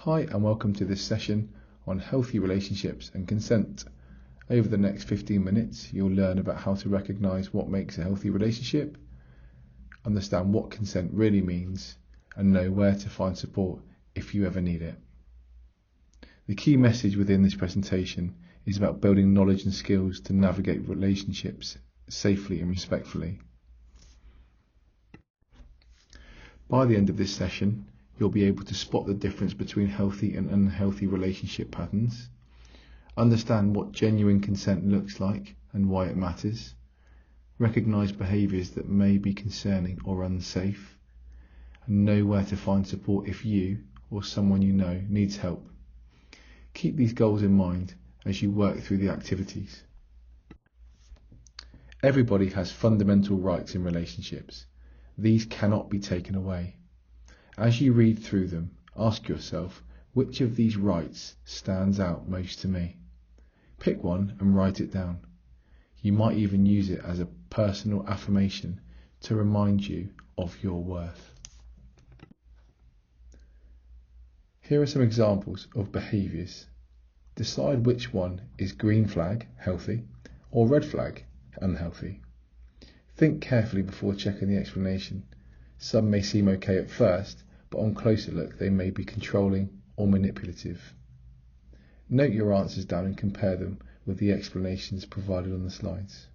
Hi and welcome to this session on healthy relationships and consent. Over the next 15 minutes, you'll learn about how to recognise what makes a healthy relationship, understand what consent really means, and know where to find support if you ever need it. The key message within this presentation is about building knowledge and skills to navigate relationships safely and respectfully. By the end of this session, you'll be able to spot the difference between healthy and unhealthy relationship patterns, understand what genuine consent looks like and why it matters, recognise behaviours that may be concerning or unsafe, and know where to find support if you or someone you know needs help. Keep these goals in mind as you work through the activities. Everybody has fundamental rights in relationships. These cannot be taken away. As you read through them, ask yourself, which of these rights stands out most to me? Pick one and write it down. You might even use it as a personal affirmation to remind you of your worth. Here are some examples of behaviours. Decide which one is green flag, healthy, or red flag, unhealthy. Think carefully before checking the explanation. Some may seem okay at first, but on closer look they may be controlling or manipulative. Note your answers down and compare them with the explanations provided on the slides.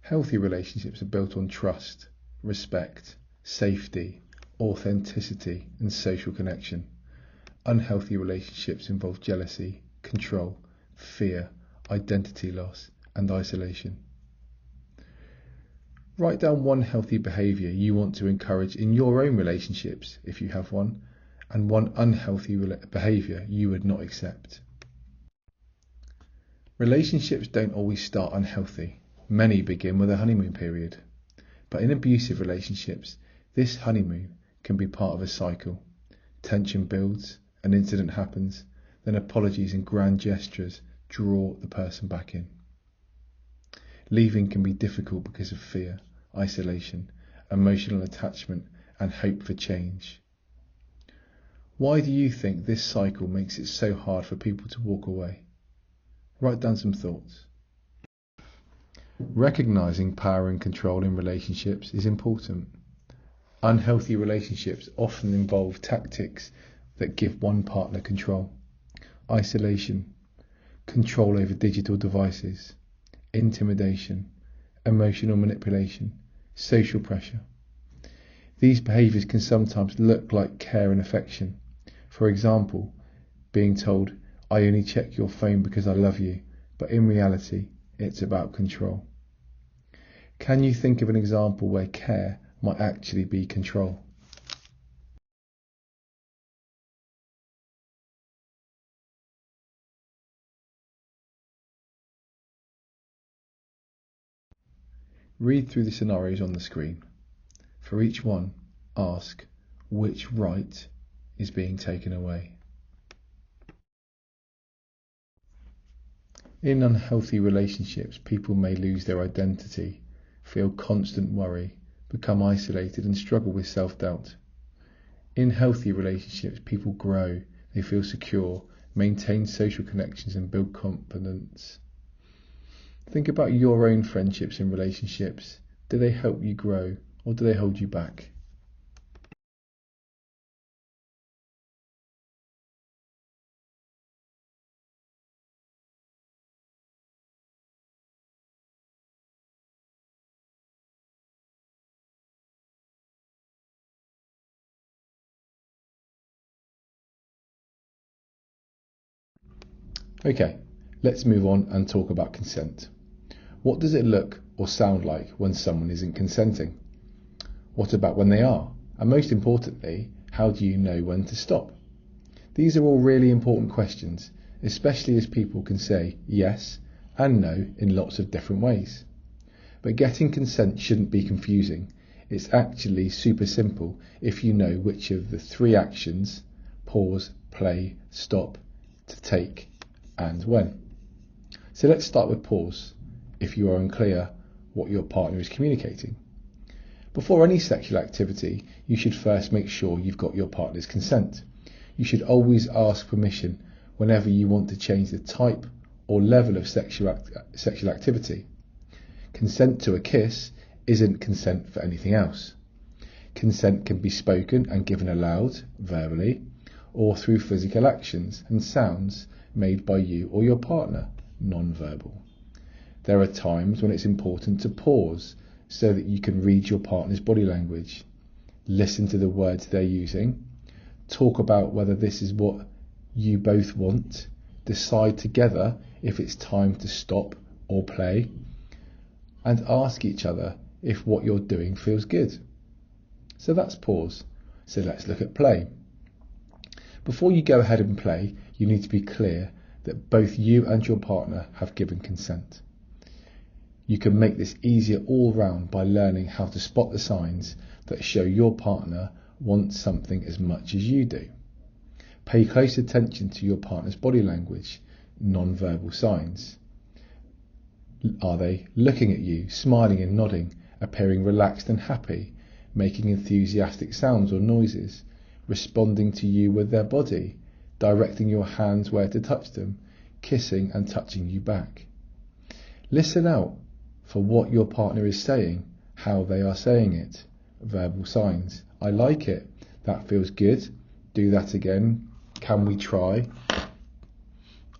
Healthy relationships are built on trust, respect, safety, authenticity, and social connection. Unhealthy relationships involve jealousy, control, fear, identity loss, and isolation. Write down one healthy behaviour you want to encourage in your own relationships, if you have one, and one unhealthy behaviour you would not accept. Relationships don't always start unhealthy. Many begin with a honeymoon period. But in abusive relationships, this honeymoon can be part of a cycle. Tension builds, an incident happens, then apologies and grand gestures draw the person back in. Leaving can be difficult because of fear, isolation, emotional attachment, and hope for change. Why do you think this cycle makes it so hard for people to walk away? Write down some thoughts. Recognizing power and control in relationships is important. Unhealthy relationships often involve tactics that give one partner control. Isolation, control over digital devices, intimidation, emotional manipulation, social pressure. These behaviours can sometimes look like care and affection. For example, being told, "I only check your phone because I love you," but in reality, it's about control. Can you think of an example where care might actually be control? Read through the scenarios on the screen. For each one, ask which right is being taken away. In unhealthy relationships, people may lose their identity, feel constant worry, become isolated, and struggle with self-doubt. In healthy relationships, people grow, they feel secure, maintain social connections, and build confidence. Think about your own friendships and relationships. Do they help you grow, or do they hold you back? Okay, let's move on and talk about consent. What does it look or sound like when someone isn't consenting? What about when they are? And most importantly, how do you know when to stop? These are all really important questions, especially as people can say yes and no in lots of different ways. But getting consent shouldn't be confusing. It's actually super simple if you know which of the 3 actions, pause, play, stop, to take, and when. So let's start with pause, if you are unclear what your partner is communicating. Before any sexual activity, you should first make sure you've got your partner's consent. You should always ask permission whenever you want to change the type or level of sexual activity. Consent to a kiss isn't consent for anything else. Consent can be spoken and given aloud, verbally, or through physical actions and sounds made by you or your partner, non-verbal. There are times when it's important to pause so that you can read your partner's body language, listen to the words they're using, talk about whether this is what you both want, decide together if it's time to stop or play, and ask each other if what you're doing feels good. So that's pause. So let's look at play. Before you go ahead and play, you need to be clear that both you and your partner have given consent. You can make this easier all round by learning how to spot the signs that show your partner wants something as much as you do. Pay close attention to your partner's body language, non-verbal signs. Are they looking at you, smiling and nodding, appearing relaxed and happy, making enthusiastic sounds or noises, responding to you with their body, directing your hands where to touch them, kissing and touching you back? Listen out for what your partner is saying, how they are saying it. Verbal signs. I like it. That feels good. Do that again. Can we try?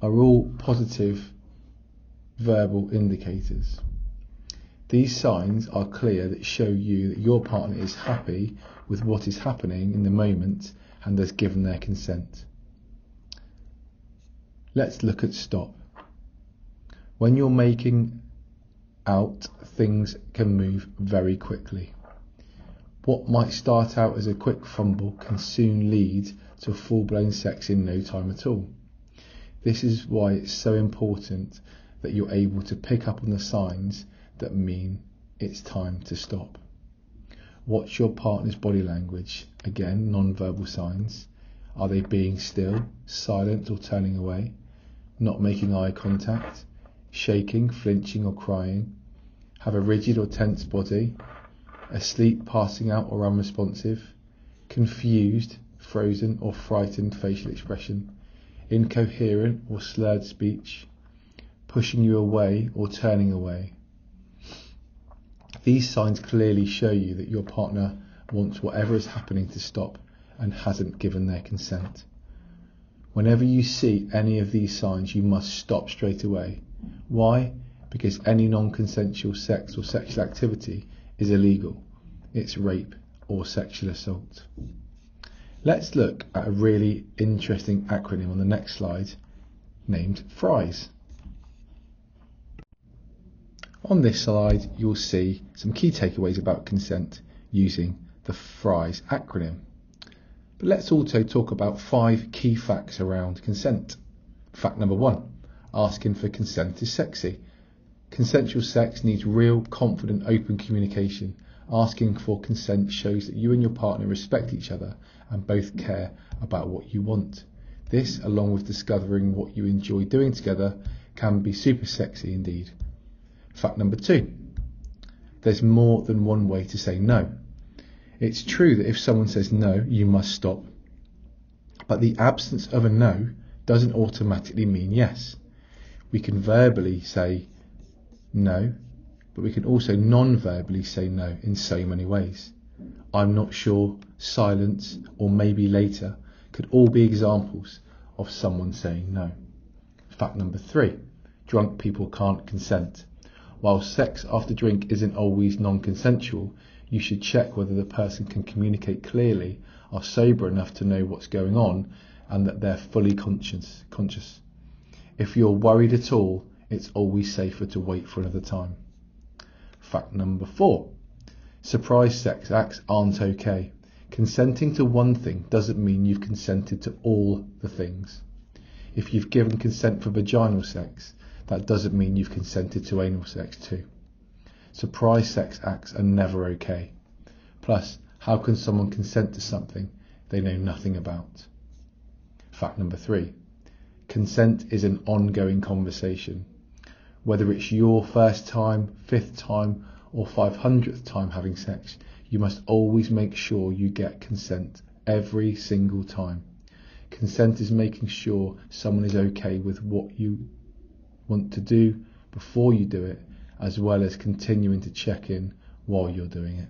Are all positive verbal indicators. These signs are clear that show you that your partner is happy with what is happening in the moment and has given their consent. Let's look at stop. When you're making out, things can move very quickly. What might start out as a quick fumble can soon lead to full-blown sex in no time at all. This is why it's so important that you're able to pick up on the signs that mean it's time to stop. Watch your partner's body language. Again, non-verbal signs. Are they being still, silent or turning away? Not making eye contact? Shaking, flinching or crying? Have a rigid or tense body? Asleep, passing out or unresponsive? Confused, frozen or frightened facial expression? Incoherent or slurred speech? Pushing you away or turning away? These signs clearly show you that your partner wants whatever is happening to stop and hasn't given their consent. Whenever you see any of these signs, you must stop straight away. Why? Because any non-consensual sex or sexual activity is illegal. It's rape or sexual assault. Let's look at a really interesting acronym on the next slide named FRIES. On this slide, you'll see some key takeaways about consent using the FRIES acronym. But let's also talk about 5 key facts around consent. Fact number 1, asking for consent is sexy. Consensual sex needs real, confident, open communication. Asking for consent shows that you and your partner respect each other and both care about what you want. This, along with discovering what you enjoy doing together, can be super sexy indeed. Fact number 2, there's more than one way to say no. It's true that if someone says no, you must stop. But the absence of a no doesn't automatically mean yes. We can verbally say no, but we can also non-verbally say no in so many ways. I'm not sure, silence, or maybe later could all be examples of someone saying no. Fact number 3, drunk people can't consent. While sex after drink isn't always non-consensual, you should check whether the person can communicate clearly, are sober enough to know what's going on, and that they're fully conscious. If you're worried at all, it's always safer to wait for another time. Fact number 4, surprise sex acts aren't okay. Consenting to one thing doesn't mean you've consented to all the things. If you've given consent for vaginal sex, that doesn't mean you've consented to anal sex too. Surprise sex acts are never okay. Plus, how can someone consent to something they know nothing about? Fact number 3, consent is an ongoing conversation. Whether it's your first time, 5th time, or 500th time having sex, you must always make sure you get consent every single time. Consent is making sure someone is okay with what you want to do before you do it, as well as continuing to check in while you're doing it.